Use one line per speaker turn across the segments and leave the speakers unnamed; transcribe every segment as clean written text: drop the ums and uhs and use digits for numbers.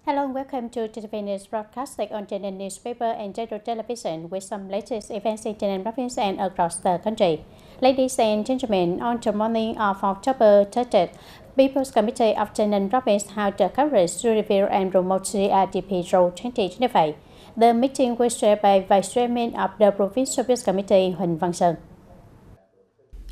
Hello and welcome to TTVNEWS broadcasting on TayNinhTV newspaper and digital television with some latest events in TayNinhTV province and across the country. Ladies and gentlemen, on the morning of October 30th, People's Committee of TayNinhTV province held a conference to review and promote CRDP Road 2025. The meeting was chaired by Vice Chairman of the Provincial People's Committee, Huỳnh Văn Sơn.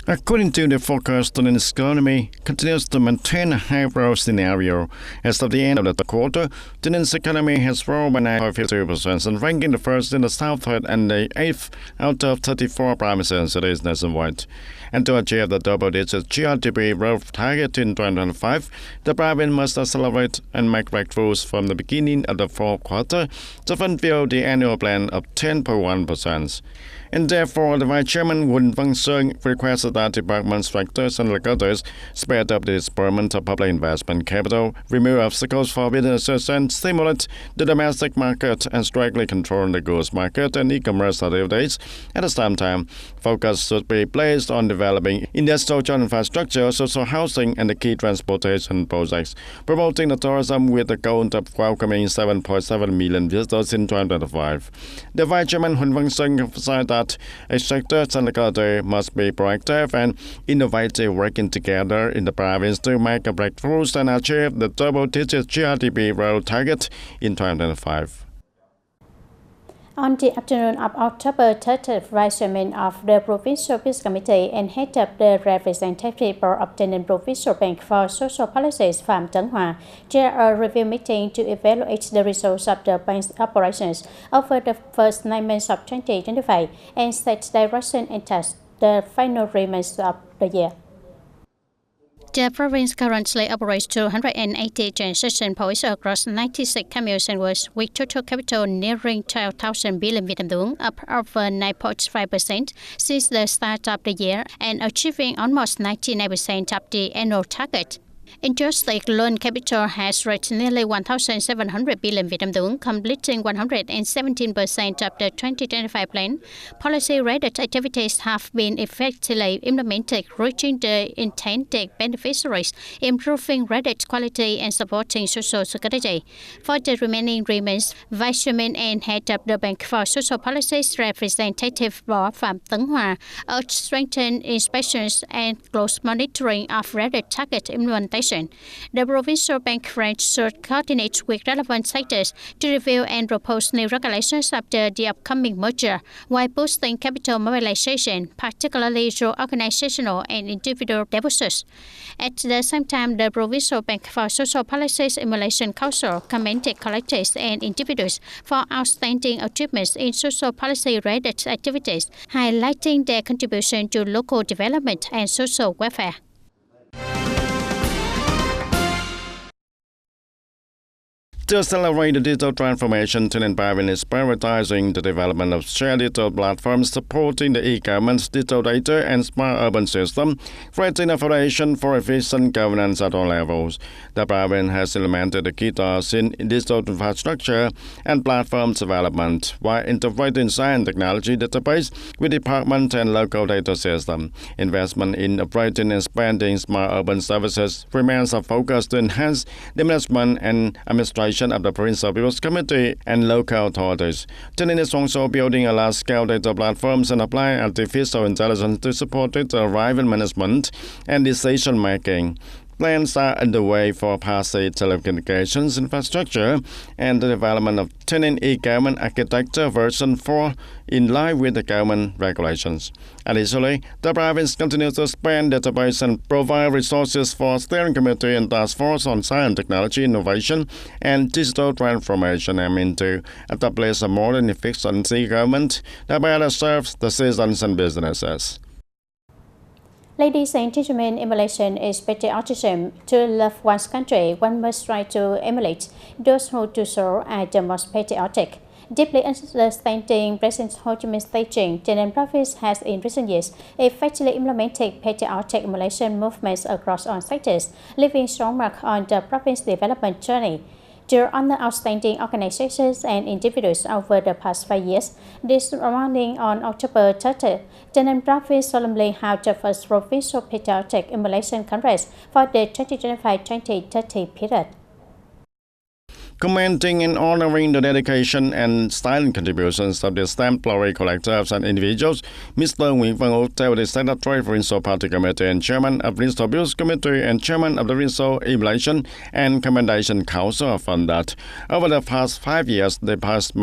According to the forecast, the economy continues to maintain a high growth scenario. As of the end of the quarter, the economy has grown by 9.52% and ranking the first in the southwest and the 8th out of 34 provinces and cities nationwide. And to achieve the double-digit GRDP growth target in 2025, the province must accelerate and make breakthroughs from the beginning of the fourth quarter to fulfill the annual plan of 10.1%. And therefore, the Vice Chairman Huỳnh Văn Sơn requested that department sectors and regulators speed up the disbursement of public investment capital, remove obstacles for businesses, and stimulate the domestic market and strictly control the goods market and e-commerce activities. At the same time, focus should be placed on developing industrial infrastructure, social housing, and the key transportation projects, promoting the tourism with the goal of welcoming 7.7 million visitors in 2025. The Vice Chairman Huỳnh Văn Sơn emphasized that a sector and regulator must be proactive and innovative, working together in the province to make breakthroughs and achieve the double-digit GRDP growth target in 2025.
On the afternoon of October 30th, Vice Chairman of the Provincial People's Committee and Head of the Representative Board of TayNinhTV Provincial Bank for Social Policies, Phạm Tấn Hòa, chaired a review meeting to evaluate the results of the bank's operations over the first 9 months of 2025 and set direction and test the final 3 months of the year. The province currently operates 280 transaction points across 96 commercial works with total capital nearing 12,000 billion Vietnam dong, up over 9.5% since the start of the year and achieving almost 99% of the annual target. Interstate loan capital has reached nearly 1,700 billion Vietnam dong, completing 117% of the 2025 plan. Policy-related activities have been effectively implemented, reaching the intended beneficiaries, improving credit quality and supporting social security. For the remaining 3 months, Vice Chairman and Head of the Bank for Social Policies Representative Board Phạm Tấn Hòa urged strengthened inspections and close monitoring of credit target implementation. The Provincial Bank branch should coordinate with relevant sectors to review and propose new regulations after the upcoming merger, while boosting capital mobilization, particularly through organizational and individual deposits. At the same time, the Provincial Bank for Social Policies Emulation Council commended collectors and individuals for outstanding achievements in social policy-related activities, highlighting their contribution to local development and social welfare.
To accelerate the digital transformation, TayNinhTV province is prioritizing the development of shared digital platforms supporting the e-government, digital data, and smart urban system, creating a foundation for efficient governance at all levels. The province has implemented the key tasks in digital infrastructure and platforms development, while integrating science technology database with department and local data system. Investment in operating and expanding smart urban services remains a focus to enhance the management and administration of the Provincial People's Committee and local authorities. TayNinhTV is also building a large-scale data platforms and applying artificial intelligence to support its arrival management and decision-making. Plans are underway for passive telecommunications infrastructure and the development of TayNinhTV e-government architecture version 4 in line with the government regulations. Additionally, the province continues to expand database and provide resources for steering committee and task force on science, technology, innovation, and digital transformation, aiming to establish a modern, efficient e-government that better serves the citizens and businesses.
Ladies and gentlemen, emulation is patriotism. To love one's country, one must try to emulate those who do so are the most patriotic. Deeply understanding President Ho Chi Minh's teaching, TayNinhTV province has in recent years effectively implemented patriotic emulation movements across all sectors, leaving a strong mark on the province's development journey. To honor outstanding organizations and individuals over the past 5 years, this morning on October 30th, TayNinhTV province solemnly held the first Provincial Patriotic Emulation Congress for the 2025-2030 period.
Commenting and honoring the dedication and styling contributions of the stamp lottery collectors and individuals, Mr. Nguyễn Văn Út, Deputy Secretary of Rinso Party Committee and Chairman of Rinso Bills Committee and Chairman of the Rinso Evaluation and Commendation Council, affirmed that over the past 5 years, despite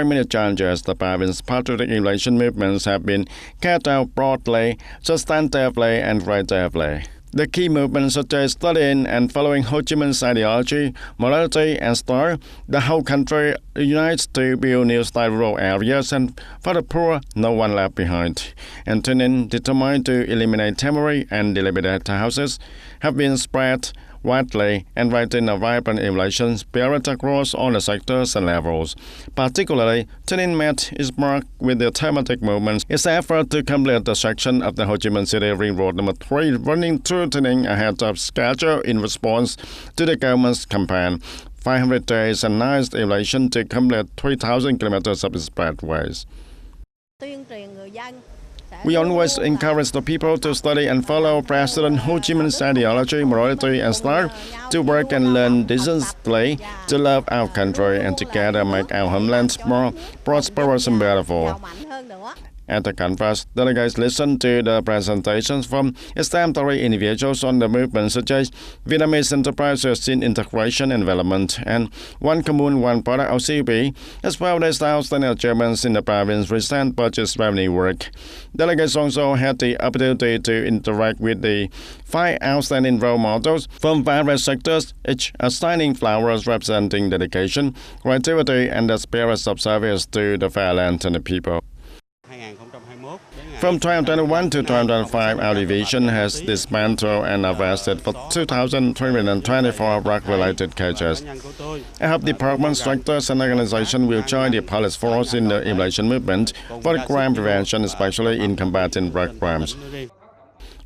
many challenges, the province's patriotic evaluation movements have been carried out broadly, substantively, and creatively. The key movements such as studying and following Ho Chi Minh's ideology, morality, and style, the whole country unites to build new style rural areas, and for the poor, no one left behind. And TayNinhTV, determined to eliminate temporary and delimited houses, have been spread widely and raising a vibrant evaluation spirit across all the sectors and levels. Particularly, TayNinhTV met its mark with the thematic movement, its effort to complete the section of the Ho Chi Minh City Ring Road No. 3 running through TayNinhTV ahead of schedule in response to the government's campaign. 500 days and nights evaluation to complete 3,000 kilometers of expressways. We always encourage the people to study and follow President Ho Chi Minh's ideology, morality, and style, to work and learn decently, to love our country, and together make our homeland more prosperous and beautiful. At the conference, delegates listened to the presentations from exemplary individuals on the movement such as Vietnamese enterprises in integration and development and One Commune, One Product (OCP), as well as outstanding achievements in the province's recent purchase revenue work. Delegates also had the opportunity to interact with the 5 outstanding role models from various sectors, each assigning flowers representing dedication, creativity, and the spirit of service to the fair land and the people. From 2021 to 2025, our division has dismantled and arrested for 2,324 drug-related cases. I hope departments, sectors, and organizations will join the police force in the evaluation movement for crime prevention, especially in combating drug crimes.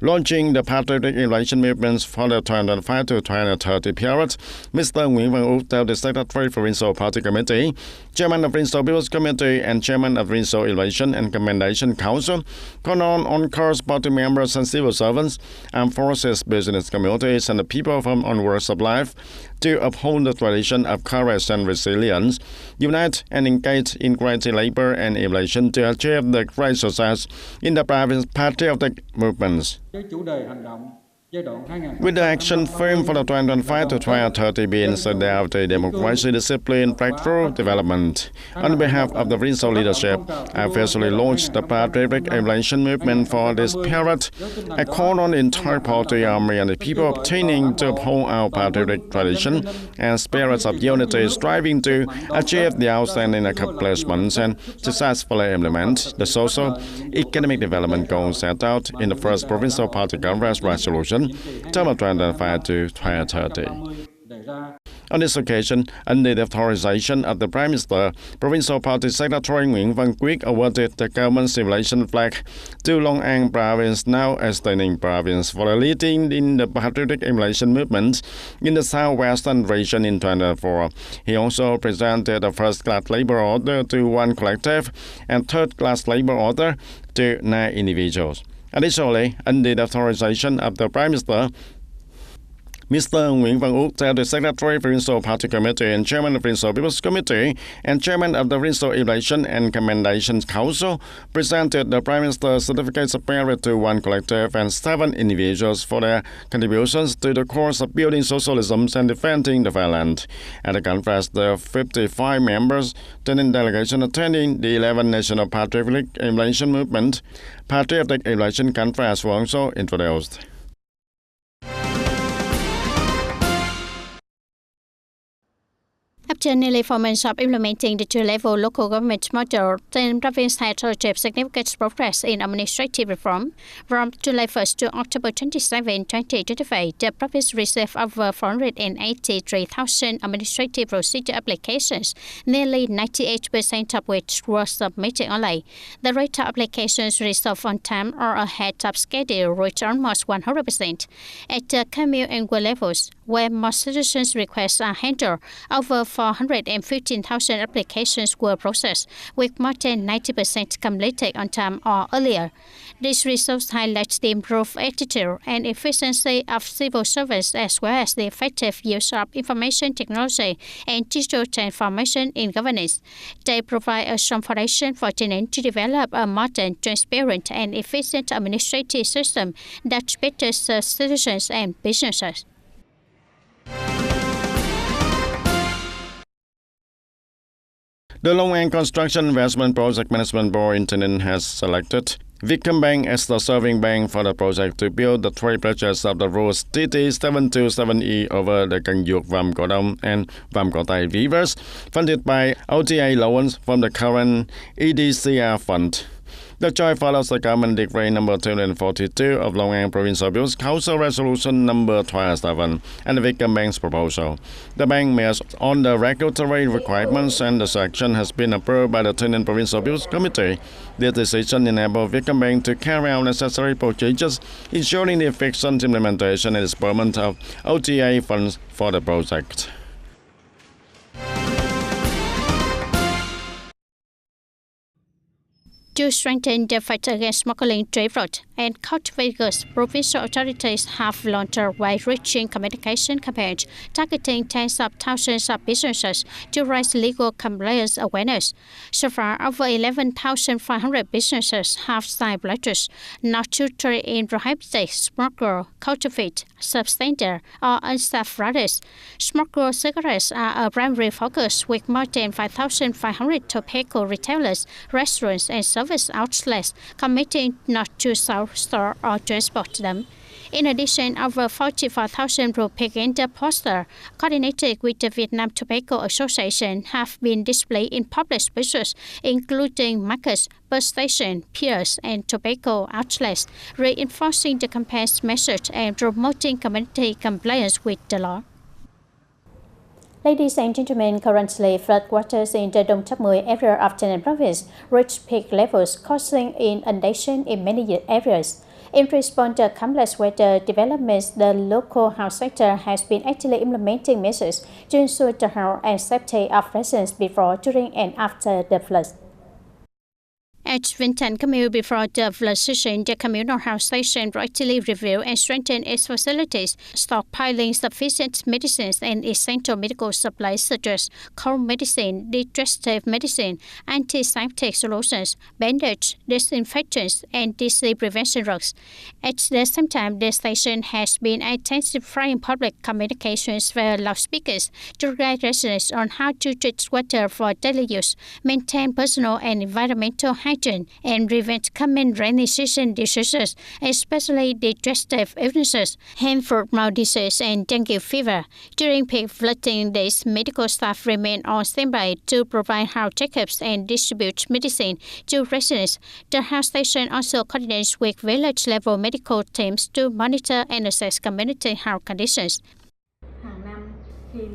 Launching the patriotic evaluation movements for the 2025 to 2030 period, Mr. Nguyễn Văn Út, the Secretary for Rinso Party Committee, Chairman of Rinso Bills Committee, and Chairman of Rinso Evaluation and Commendation Council, called on course party members and civil servants, armed forces, business communities, and the people from all walks of life to uphold the tradition of courage and resilience, unite and engage in creative labor and evaluation to achieve the great success in the province's patriotic movements. With the action theme for the 2025 to 2030 being solidarity, democracy, discipline, breakthrough, development. On behalf of the Rinso leadership, I officially launched the patriotic evaluation movement for this period. I call on the entire party, army, and the people of TayNinhTV to uphold our patriotic tradition and spirits of unity, striving to achieve the outstanding accomplishments and successfully implement the social, economic development goals set out in the first Provincial Party Congress resolution, term of 2025 to 2030. On this occasion, under the authorization of the Prime Minister, Provincial Party Secretary Nguyễn Văn Quyết awarded the government's evaluation flag to Long An Province, now as TayNinhTV Province, for the leading in the patriotic evaluation movement in the southwestern region in 2024. He also presented the first-class labor order to 1 collective and third-class labor order to 9 individuals. Additionally, under the authorization of the Prime Minister, Mr. Nguyễn Văn Út, the Secretary of Rinso Party Committee and Chairman of Rinso Bills Committee and Chairman of the Rinso Evaluation and Commendation Council, presented the Prime Minister's certificates of merit to 1 collective and 7 individuals for their contributions to the cause of building socialism and defending the fair land. At the conference, the 55 members TayNinhTV delegation attending the 11th National Patriotic Evaluation Movement Patriotic Evaluation Conference were also introduced.
After nearly 4 months of implementing the 2-level local government model, the province had achieved significant progress in administrative reform. From July 1st to October 27, 2025, the province received over 483,000 administrative procedure applications, nearly 98% of which were submitted online. The rate of applications resolved on time or ahead of schedule reached almost 100%. At the commune and ward levels, where most citizens' requests are handled, over 415,000 applications were processed, with more than 90% completed on time or earlier. These results highlight the improved attitude and efficiency of civil service as well as the effective use of information technology and digital transformation in governance. They provide a strong foundation for TayNinhTV to develop a modern, transparent, and efficient administrative system that better serves citizens and businesses.
The Long An Construction Investment Project Management Board in TayNinh has selected Vietcombank as the serving bank for the project to build the three bridges of the routes TT727E over the Canh Duc Vam Co Đông and Vam Co Tây rivers, funded by OTA loans from the current EDCR fund. The choice follows the Government Decree number 242 of Long An Provincial Bills Council Resolution number 27 and the Vietcombank's proposal. The bank meets on the regulatory requirements and the section has been approved by the TayNinh Provincial Bills Committee. This decision enables Vietcombank to carry out necessary procedures, ensuring the efficient implementation and disbursement of OTA funds for the project.
To strengthen the fight against smuggling, trade fraud, and cultivators, provincial authorities have launched a wide-reaching communication campaign targeting tens of thousands of businesses to raise legal compliance awareness. So far, over 11,500 businesses have signed letters not to trade in prohibited, smuggle, cultivate, substandard, or unsafe products. Smuggle cigarettes are a primary focus, with more than 5,500 tobacco retailers, restaurants, and service outlets committing not to sell, store, or transport them. In addition, over 44,000 propaganda posters coordinated with the Vietnam Tobacco Association have been displayed in public spaces, including markets, bus stations, piers, and tobacco outlets, reinforcing the campaign's message and promoting community compliance with the law. Ladies and gentlemen, currently floodwaters in the Dong Tháp 10 area of TayNinh province reached peak levels, causing inundation in many areas. In response to complex weather developments, the local health sector has been actively implementing measures to ensure the health and safety of residents before, during, and after the floods. At Vinh Thanh Commune before the flood season, the communal health station rightly reviewed and strengthened its facilities, stockpiling sufficient medicines and essential medical supplies such as cold medicine, digestive medicine, antiseptic solutions, bandage, disinfectants, and disease prevention drugs. At the same time, the station has been intensifying public communications via loudspeakers to guide residents on how to treat water for daily use, maintain personal and environmental hygiene, and prevent common rainy season diseases, especially digestive illnesses, hand foot mouth disease, and dengue fever. During peak flooding days, medical staff remain on standby to provide health checkups and distribute medicine to residents. The health station also coordinates with village-level medical teams to monitor and assess community health conditions.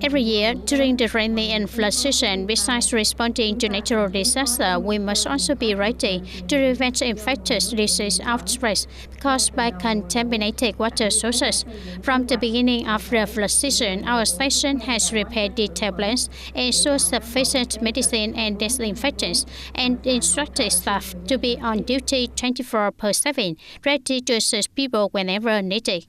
Every year, during the rainy and flood season, besides responding to natural disaster, we must also be ready to prevent infectious disease outbreaks caused by contaminated water sources. From the beginning of the flood season, our station has repaired detailed plans, ensured sufficient medicine and disinfectants, and instructed staff to be on duty 24/7, ready to assist people whenever needed.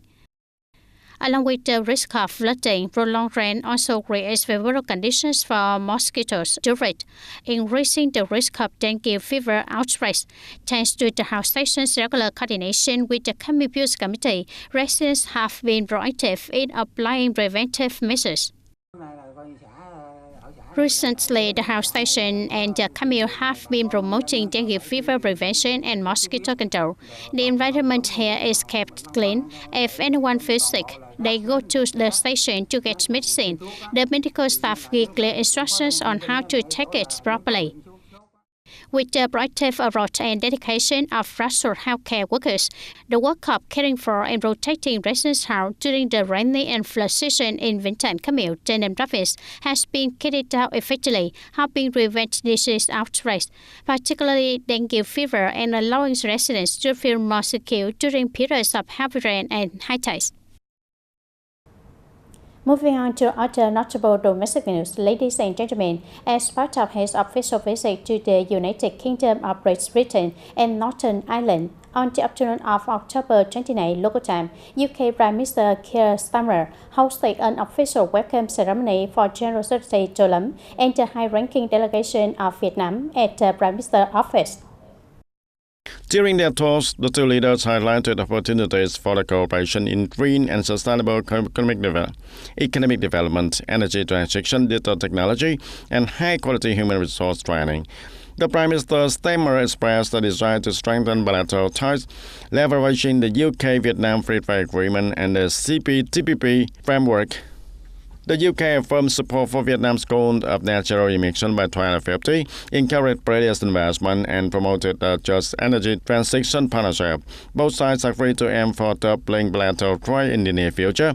Along with the risk of flooding, prolonged rain also creates favorable conditions for mosquitoes to breed, increasing the risk of dengue fever outbreaks. Thanks to the health station's regular coordination with the Community Committee, residents have been proactive in applying preventive measures. Recently, the health station and the commune have been promoting dengue fever prevention and mosquito control. The environment here is kept clean. If anyone feels sick, they go to the station to get medicine. The medical staff give clear instructions on how to take it properly. With the proactive approach and dedication of grassroots healthcare workers, the work of caring for and protecting residents' health during the rainy and flood season in Vinh Thanh Commune, TayNinh province, has been carried out effectively, helping prevent disease outbreaks, particularly dengue fever, and allowing residents to feel more secure during periods of heavy rain and high tides. Moving on to other notable domestic news, ladies and gentlemen, as part of his official visit to the United Kingdom of Great Britain and Northern Ireland, on the afternoon of October 29 local time, UK Prime Minister Keir Starmer hosted an official welcome ceremony for General Secretary Tô Lâm and the high-ranking delegation of Vietnam at the Prime Minister's office.
During their talks, the two leaders highlighted opportunities for the cooperation in green and sustainable economic development, energy transition, digital technology, and high-quality human resource training. The Prime Minister Starmer expressed a desire to strengthen bilateral ties, leveraging the UK-Vietnam Free Trade Agreement and the CPTPP framework. The UK affirmed support for Vietnam's goal of net zero emission by 2050, encouraged previous investment, and promoted a just energy transition partnership. Both sides agreed to aim for doubling bilateral trade in the near future.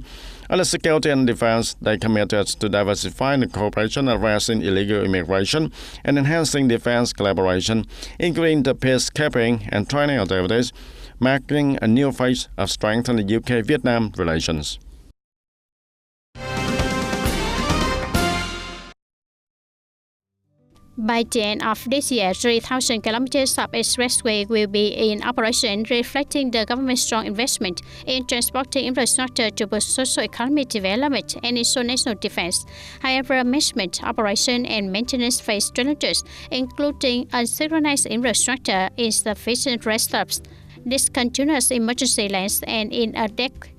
On the security and defense, they committed to diversifying the cooperation, addressing illegal immigration, and enhancing defense collaboration, including the peacekeeping and training activities, marking a new phase of strengthening the UK-Vietnam relations.
By the end of this year, 3,000 kilometers of expressway will be in operation, reflecting the government's strong investment in transporting infrastructure to boost socio-economic development and ensure national defense. However, management, operation, and maintenance face challenges, including unsynchronized infrastructure, insufficient rest stops, discontinuous emergency lanes, and inadequate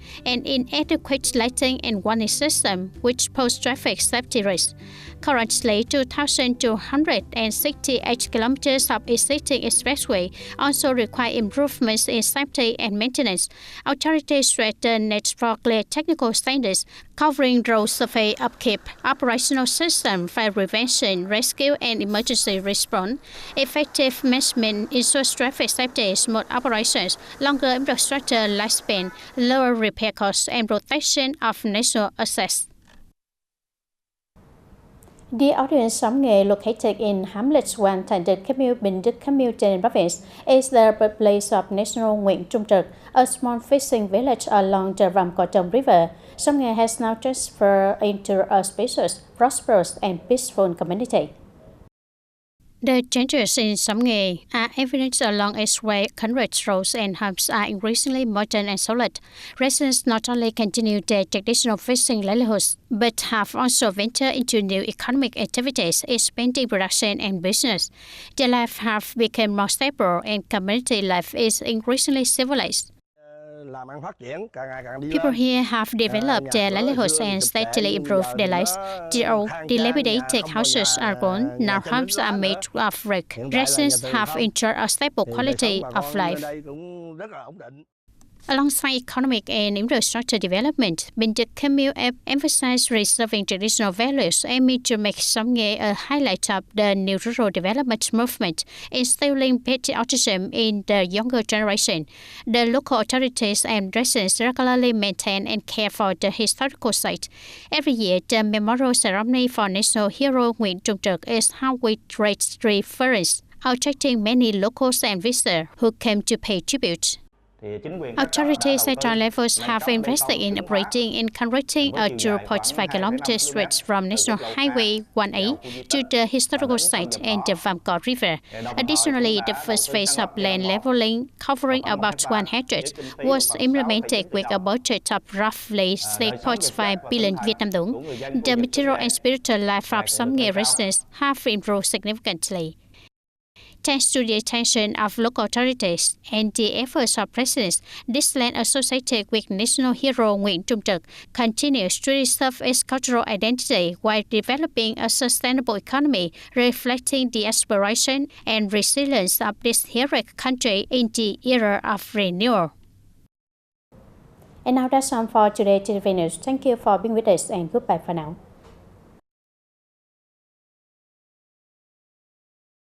lighting and warning system, which pose traffic safety risks. Currently, 2,268 kilometers of existing expressway also require improvements in safety and maintenance. Authorities strengthen net for clear technical standards, covering road survey upkeep, operational system, fire prevention, rescue, and emergency response. Effective management ensures traffic safety, smooth operations, longer infrastructure lifespan, lower repair costs, and protection of national assets. The audience xóm nghề located in hamlets 1 thành Đức Commune, Bình Đức Commune province is the birthplace of National Nguyễn Trung Trực, a small fishing village along the Ram Cotton River. Xóm nghề has now transferred into a spacious, prosperous, and peaceful community. The changes in xóm nghề are evident along its way. Hundreds roads and homes are increasingly modern and solid. Residents not only continue their traditional fishing livelihoods, but have also ventured into new economic activities, expanding production and business. Their life have become more stable, and community life is increasingly civilized. People here have developed their livelihoods and steadily improved their lives. The old, dilapidated houses are gone. Now homes are made of brick. Residents have enjoyed a stable quality of life. Alongside economic and infrastructure development, Bình Đức Commune emphasized preserving traditional values, aiming to make xóm nghề a highlight of the new rural development movement, instilling patriotism in the younger generation. The local authorities and residents regularly maintain and care for the historical site. Every year, the memorial ceremony for national hero Nguyễn Trung Trực is held with great reverence, attracting many locals and visitors who came to pay tribute. Authorities at all levels have invested in upgrading and converting a 0.5 km stretch from National Highway 1A to the historical site and the Vam Co River. Additionally, the first phase of land leveling, covering about 1 hectare, was implemented with a budget of roughly 6.5 billion Vietnam dong. The material and spiritual life of xóm nghề residents have improved significantly. Thanks to the attention of local authorities and the efforts of residents, this land associated with national hero Nguyễn Trung Trực continues to preserve its cultural identity while developing a sustainable economy, reflecting the aspiration and resilience of this heroic country in the era of renewal. And now that's all for today, TTV News. Thank you for being with us and goodbye for now.